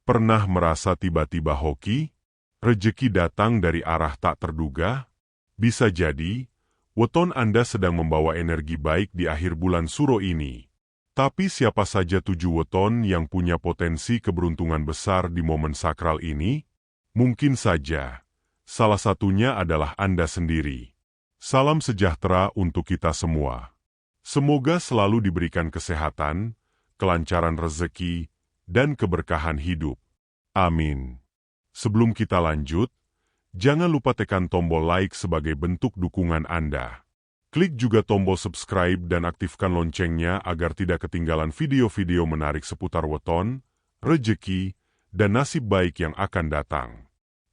Pernah merasa tiba-tiba hoki? Rejeki datang dari arah tak terduga? Bisa jadi, weton Anda sedang membawa energi baik di akhir bulan Suro ini. Tapi siapa saja 7 weton yang punya potensi keberuntungan besar di momen sakral ini? Mungkin saja, salah satunya adalah Anda sendiri. Salam sejahtera untuk kita semua. Semoga selalu diberikan kesehatan, kelancaran rezeki, dan keberkahan hidup. Amin. Sebelum kita lanjut, jangan lupa tekan tombol like sebagai bentuk dukungan Anda. Klik juga tombol subscribe dan aktifkan loncengnya agar tidak ketinggalan video-video menarik seputar weton, rejeki, dan nasib baik yang akan datang.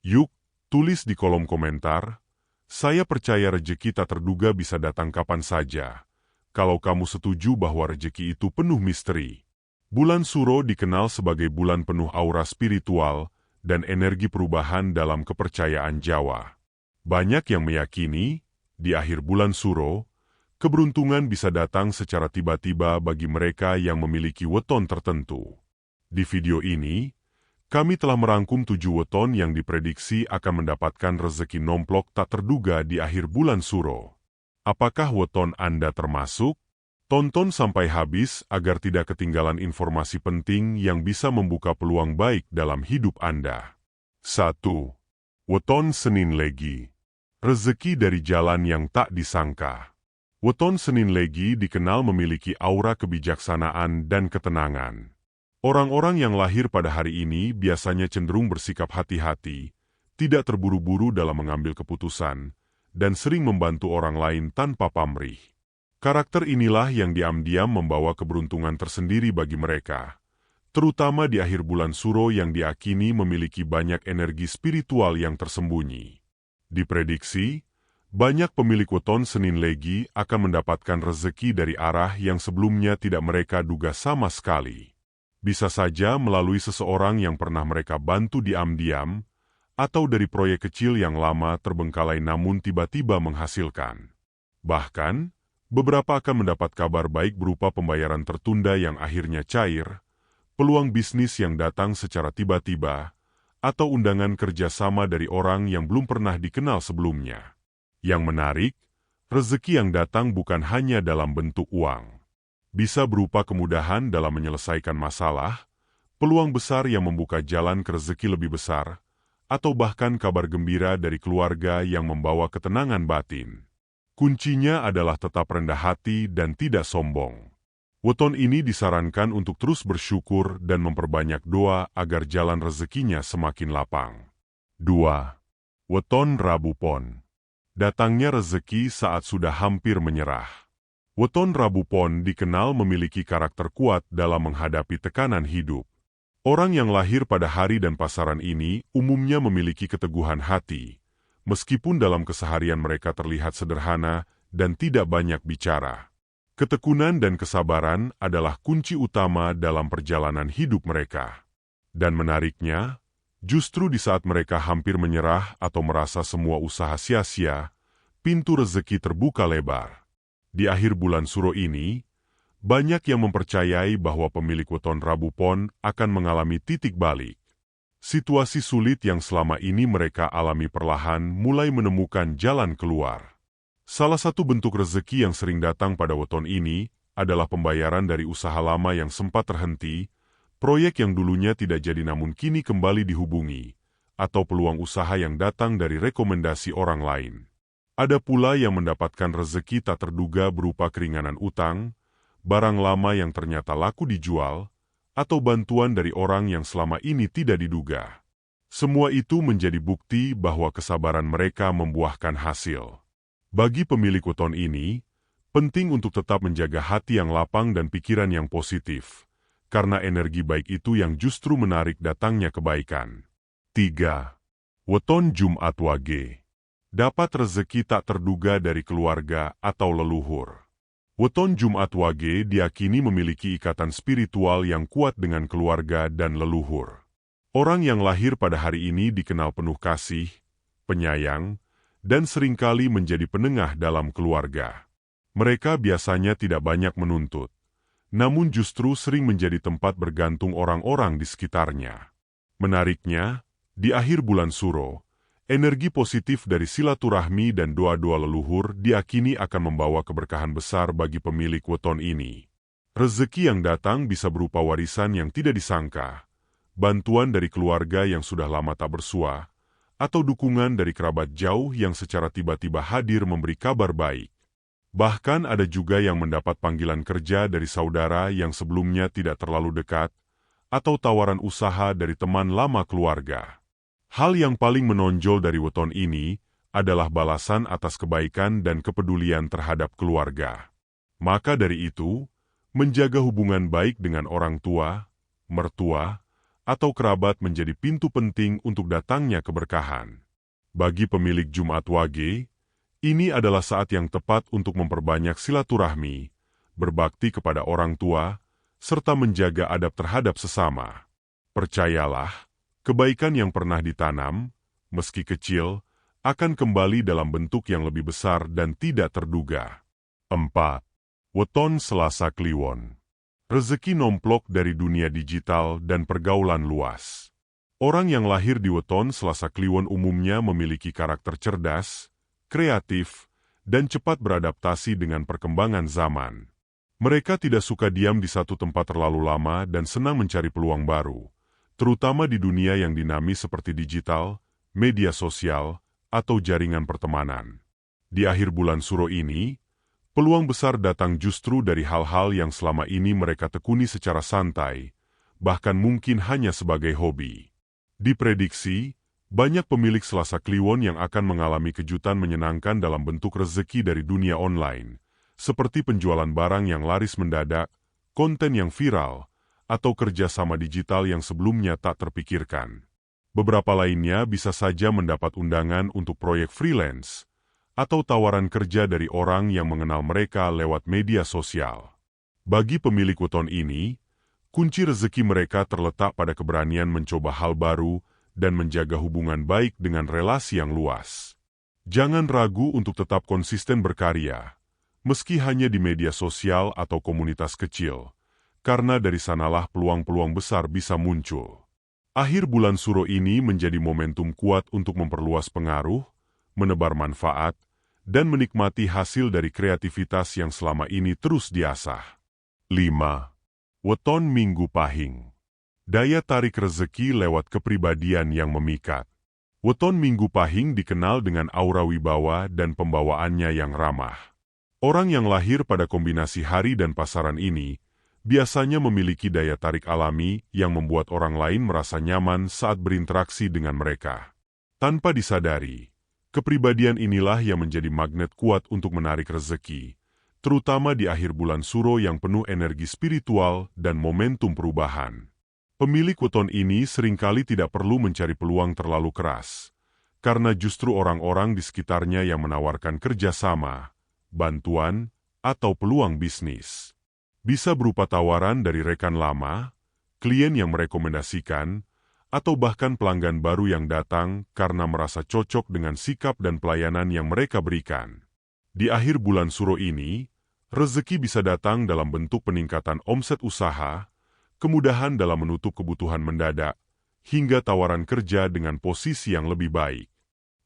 Yuk, tulis di kolom komentar, saya percaya rejeki tak terduga bisa datang kapan saja. Kalau kamu setuju bahwa rejeki itu penuh misteri. Bulan Suro dikenal sebagai bulan penuh aura spiritual dan energi perubahan dalam kepercayaan Jawa. Banyak yang meyakini, di akhir bulan Suro, keberuntungan bisa datang secara tiba-tiba bagi mereka yang memiliki weton tertentu. Di video ini, kami telah merangkum 7 weton yang diprediksi akan mendapatkan rezeki nomplok tak terduga di akhir bulan Suro. Apakah weton Anda termasuk? Tonton sampai habis agar tidak ketinggalan informasi penting yang bisa membuka peluang baik dalam hidup Anda. 1. Weton Senin Legi. Rezeki dari jalan yang tak disangka. Weton Senin Legi dikenal memiliki aura kebijaksanaan dan ketenangan. Orang-orang yang lahir pada hari ini biasanya cenderung bersikap hati-hati, tidak terburu-buru dalam mengambil keputusan, dan sering membantu orang lain tanpa pamrih. Karakter inilah yang diam-diam membawa keberuntungan tersendiri bagi mereka, terutama di akhir bulan Suro yang diakini memiliki banyak energi spiritual yang tersembunyi. Diprediksi, banyak pemilik weton Senin Legi akan mendapatkan rezeki dari arah yang sebelumnya tidak mereka duga sama sekali. Bisa saja melalui seseorang yang pernah mereka bantu diam-diam, atau dari proyek kecil yang lama terbengkalai namun tiba-tiba menghasilkan. Bahkan, beberapa akan mendapat kabar baik berupa pembayaran tertunda yang akhirnya cair, peluang bisnis yang datang secara tiba-tiba, atau undangan kerjasama dari orang yang belum pernah dikenal sebelumnya. Yang menarik, rezeki yang datang bukan hanya dalam bentuk uang. Bisa berupa kemudahan dalam menyelesaikan masalah, peluang besar yang membuka jalan ke rezeki lebih besar, atau bahkan kabar gembira dari keluarga yang membawa ketenangan batin. Kuncinya adalah tetap rendah hati dan tidak sombong. Weton ini disarankan untuk terus bersyukur dan memperbanyak doa agar jalan rezekinya semakin lapang. 2. Weton Rabu Pon. Datangnya rezeki saat sudah hampir menyerah. Weton Rabu Pon dikenal memiliki karakter kuat dalam menghadapi tekanan hidup. Orang yang lahir pada hari dan pasaran ini umumnya memiliki keteguhan hati, meskipun dalam keseharian mereka terlihat sederhana dan tidak banyak bicara. Ketekunan dan kesabaran adalah kunci utama dalam perjalanan hidup mereka. Dan menariknya, justru di saat mereka hampir menyerah atau merasa semua usaha sia-sia, pintu rezeki terbuka lebar. Di akhir bulan Suro ini, banyak yang mempercayai bahwa pemilik weton Rabu Pon akan mengalami titik balik. Situasi sulit yang selama ini mereka alami perlahan mulai menemukan jalan keluar. Salah satu bentuk rezeki yang sering datang pada weton ini adalah pembayaran dari usaha lama yang sempat terhenti, proyek yang dulunya tidak jadi namun kini kembali dihubungi, atau peluang usaha yang datang dari rekomendasi orang lain. Ada pula yang mendapatkan rezeki tak terduga berupa keringanan utang, barang lama yang ternyata laku dijual, atau bantuan dari orang yang selama ini tidak diduga. Semua itu menjadi bukti bahwa kesabaran mereka membuahkan hasil. Bagi pemilik weton ini, penting untuk tetap menjaga hati yang lapang dan pikiran yang positif, karena energi baik itu yang justru menarik datangnya kebaikan. 3. Weton Jumat Wage. Dapat rezeki tak terduga dari keluarga atau leluhur. Weton Jumat Wage diyakini memiliki ikatan spiritual yang kuat dengan keluarga dan leluhur. Orang yang lahir pada hari ini dikenal penuh kasih, penyayang, dan seringkali menjadi penengah dalam keluarga. Mereka biasanya tidak banyak menuntut, namun justru sering menjadi tempat bergantung orang-orang di sekitarnya. Menariknya, di akhir bulan Suro, energi positif dari silaturahmi dan doa-doa leluhur diakini akan membawa keberkahan besar bagi pemilik weton ini. Rezeki yang datang bisa berupa warisan yang tidak disangka, bantuan dari keluarga yang sudah lama tak bersua, atau dukungan dari kerabat jauh yang secara tiba-tiba hadir memberi kabar baik. Bahkan ada juga yang mendapat panggilan kerja dari saudara yang sebelumnya tidak terlalu dekat, atau tawaran usaha dari teman lama keluarga. Hal yang paling menonjol dari weton ini adalah balasan atas kebaikan dan kepedulian terhadap keluarga. Maka dari itu, menjaga hubungan baik dengan orang tua, mertua, atau kerabat menjadi pintu penting untuk datangnya keberkahan. Bagi pemilik Jumat Wage, ini adalah saat yang tepat untuk memperbanyak silaturahmi, berbakti kepada orang tua, serta menjaga adab terhadap sesama. Percayalah, kebaikan yang pernah ditanam, meski kecil, akan kembali dalam bentuk yang lebih besar dan tidak terduga. 4. Weton Selasa Kliwon. Rezeki nomplok dari dunia digital dan pergaulan luas. Orang yang lahir di weton Selasa Kliwon umumnya memiliki karakter cerdas, kreatif, dan cepat beradaptasi dengan perkembangan zaman. Mereka tidak suka diam di satu tempat terlalu lama dan senang mencari peluang baru, terutama di dunia yang dinamis seperti digital, media sosial, atau jaringan pertemanan. Di akhir bulan Suro ini, peluang besar datang justru dari hal-hal yang selama ini mereka tekuni secara santai, bahkan mungkin hanya sebagai hobi. Diprediksi, banyak pemilik Selasa Kliwon yang akan mengalami kejutan menyenangkan dalam bentuk rezeki dari dunia online, seperti penjualan barang yang laris mendadak, konten yang viral, atau kerjasama digital yang sebelumnya tak terpikirkan. Beberapa lainnya bisa saja mendapat undangan untuk proyek freelance, atau tawaran kerja dari orang yang mengenal mereka lewat media sosial. Bagi pemilik weton ini, kunci rezeki mereka terletak pada keberanian mencoba hal baru dan menjaga hubungan baik dengan relasi yang luas. Jangan ragu untuk tetap konsisten berkarya, meski hanya di media sosial atau komunitas kecil, karena dari sanalah peluang-peluang besar bisa muncul. Akhir bulan Suro ini menjadi momentum kuat untuk memperluas pengaruh, menebar manfaat, dan menikmati hasil dari kreativitas yang selama ini terus diasah. 5. Weton Minggu Pahing. Daya tarik rezeki lewat kepribadian yang memikat. Weton Minggu Pahing dikenal dengan aura wibawa dan pembawaannya yang ramah. Orang yang lahir pada kombinasi hari dan pasaran ini biasanya memiliki daya tarik alami yang membuat orang lain merasa nyaman saat berinteraksi dengan mereka. Tanpa disadari, kepribadian inilah yang menjadi magnet kuat untuk menarik rezeki, terutama di akhir bulan Suro yang penuh energi spiritual dan momentum perubahan. Pemilik weton ini seringkali tidak perlu mencari peluang terlalu keras, karena justru orang-orang di sekitarnya yang menawarkan kerjasama, bantuan, atau peluang bisnis. Bisa berupa tawaran dari rekan lama, klien yang merekomendasikan, atau bahkan pelanggan baru yang datang karena merasa cocok dengan sikap dan pelayanan yang mereka berikan. Di akhir bulan Suro ini, rezeki bisa datang dalam bentuk peningkatan omset usaha, kemudahan dalam menutup kebutuhan mendadak, hingga tawaran kerja dengan posisi yang lebih baik.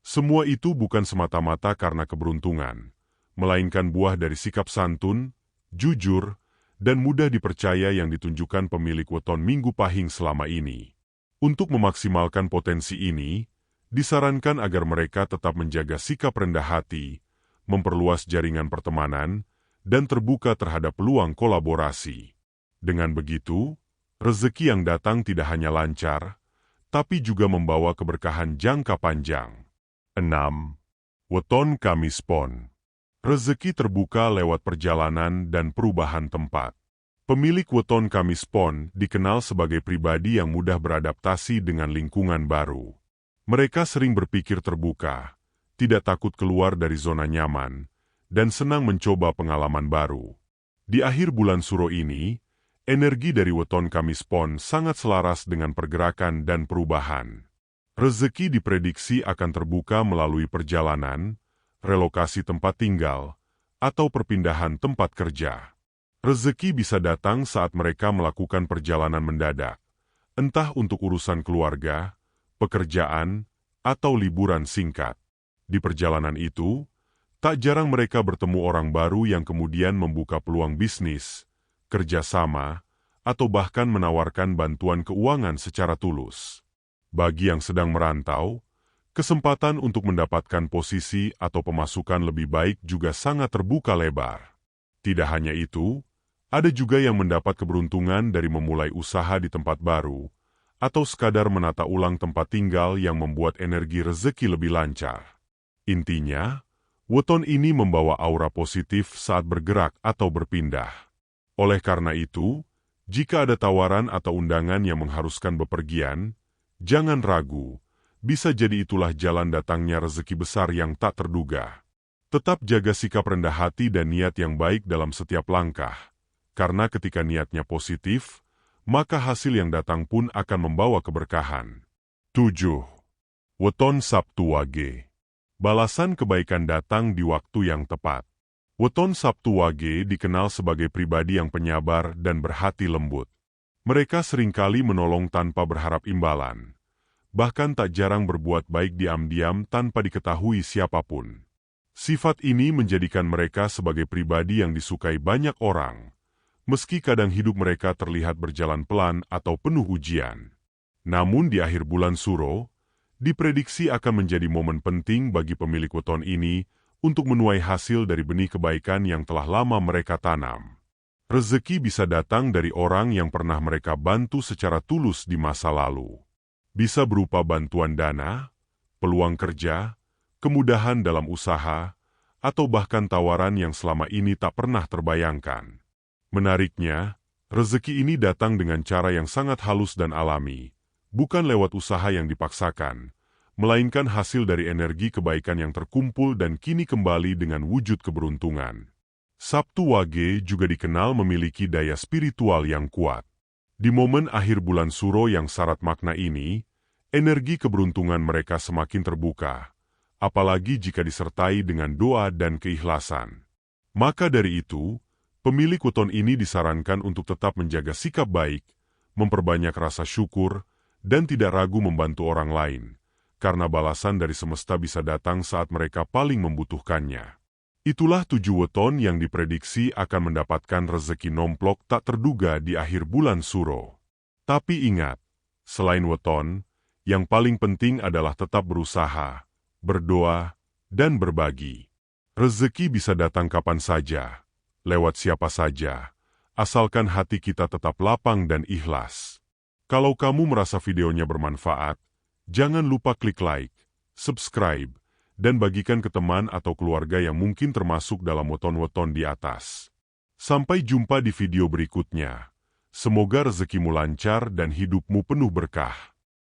Semua itu bukan semata-mata karena keberuntungan, melainkan buah dari sikap santun, jujur, dan mudah dipercaya yang ditunjukkan pemilik weton Minggu Pahing selama ini. Untuk memaksimalkan potensi ini, disarankan agar mereka tetap menjaga sikap rendah hati, memperluas jaringan pertemanan, dan terbuka terhadap peluang kolaborasi. Dengan begitu, rezeki yang datang tidak hanya lancar, tapi juga membawa keberkahan jangka panjang. 6. Weton Kamis Pon. Rezeki terbuka lewat perjalanan dan perubahan tempat. Pemilik weton Kamis Pon dikenal sebagai pribadi yang mudah beradaptasi dengan lingkungan baru. Mereka sering berpikir terbuka, tidak takut keluar dari zona nyaman, dan senang mencoba pengalaman baru. Di akhir bulan Suro ini, energi dari weton Kamis Pon sangat selaras dengan pergerakan dan perubahan. Rezeki diprediksi akan terbuka melalui perjalanan, relokasi tempat tinggal, atau perpindahan tempat kerja. Rezeki bisa datang saat mereka melakukan perjalanan mendadak, entah untuk urusan keluarga, pekerjaan, atau liburan singkat. Di perjalanan itu, tak jarang mereka bertemu orang baru yang kemudian membuka peluang bisnis, kerjasama, atau bahkan menawarkan bantuan keuangan secara tulus. Bagi yang sedang merantau, kesempatan untuk mendapatkan posisi atau pemasukan lebih baik juga sangat terbuka lebar. Tidak hanya itu, ada juga yang mendapat keberuntungan dari memulai usaha di tempat baru, atau sekadar menata ulang tempat tinggal yang membuat energi rezeki lebih lancar. Intinya, weton ini membawa aura positif saat bergerak atau berpindah. Oleh karena itu, jika ada tawaran atau undangan yang mengharuskan bepergian, jangan ragu, bisa jadi itulah jalan datangnya rezeki besar yang tak terduga. Tetap jaga sikap rendah hati dan niat yang baik dalam setiap langkah. Karena ketika niatnya positif, maka hasil yang datang pun akan membawa keberkahan. 7. Weton Sabtu Wage. Balasan kebaikan datang di waktu yang tepat. Weton Sabtu Wage dikenal sebagai pribadi yang penyabar dan berhati lembut. Mereka seringkali menolong tanpa berharap imbalan. Bahkan tak jarang berbuat baik diam-diam tanpa diketahui siapapun. Sifat ini menjadikan mereka sebagai pribadi yang disukai banyak orang. Meski kadang hidup mereka terlihat berjalan pelan atau penuh ujian. Namun di akhir bulan Suro, diprediksi akan menjadi momen penting bagi pemilik weton ini untuk menuai hasil dari benih kebaikan yang telah lama mereka tanam. Rezeki bisa datang dari orang yang pernah mereka bantu secara tulus di masa lalu. Bisa berupa bantuan dana, peluang kerja, kemudahan dalam usaha, atau bahkan tawaran yang selama ini tak pernah terbayangkan. Menariknya, rezeki ini datang dengan cara yang sangat halus dan alami, bukan lewat usaha yang dipaksakan, melainkan hasil dari energi kebaikan yang terkumpul dan kini kembali dengan wujud keberuntungan. Sabtu Wage juga dikenal memiliki daya spiritual yang kuat. Di momen akhir bulan Suro yang syarat makna ini, energi keberuntungan mereka semakin terbuka, apalagi jika disertai dengan doa dan keikhlasan. Maka dari itu, pemilik weton ini disarankan untuk tetap menjaga sikap baik, memperbanyak rasa syukur, dan tidak ragu membantu orang lain, karena balasan dari semesta bisa datang saat mereka paling membutuhkannya. Itulah 7 weton yang diprediksi akan mendapatkan rezeki nomplok tak terduga di akhir bulan Suro. Tapi ingat, selain weton, yang paling penting adalah tetap berusaha, berdoa, dan berbagi. Rezeki bisa datang kapan saja, lewat siapa saja, asalkan hati kita tetap lapang dan ikhlas. Kalau kamu merasa videonya bermanfaat, jangan lupa klik like, subscribe, dan bagikan ke teman atau keluarga yang mungkin termasuk dalam weton-weton di atas. Sampai jumpa di video berikutnya. Semoga rezekimu lancar dan hidupmu penuh berkah.